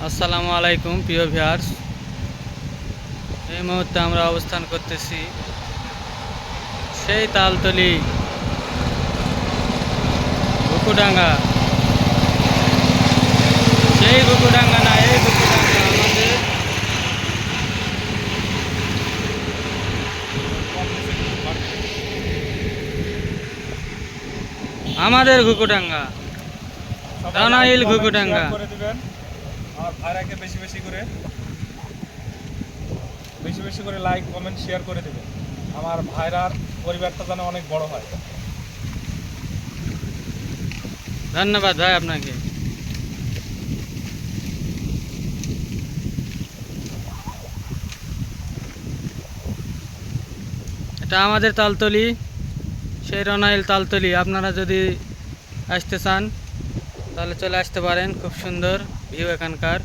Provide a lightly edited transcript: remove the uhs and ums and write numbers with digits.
আসসালামু আলাইকুম প্রিয় ভিউয়ার্স। এই মুহূর্তে আমরা অবস্থান করতেছি সেই তালতলি বুকুডাঙ্গা। সেই বুকুডাঙ্গা না, এই বুকুডাঙ্গা আমাদের ঘুকুডাঙ্গা, টানাইল ঘুকুডাঙ্গা। করে দিবেন আমার ভাইরাকে বেশি বেশি করে লাইক কমেন্ট শেয়ার করে দিবেন। আমার ভাইরার পরিবারটা যেন অনেক বড় হয়। ধন্যবাদ ভাই আপনাকে। এটা আমাদের তালতলি, সেই রনাইল তালতলি। আপনারা যদি আসতে চান তাহলে চলে আসতে পারেন। খুব সুন্দর ভিউ এখানকার।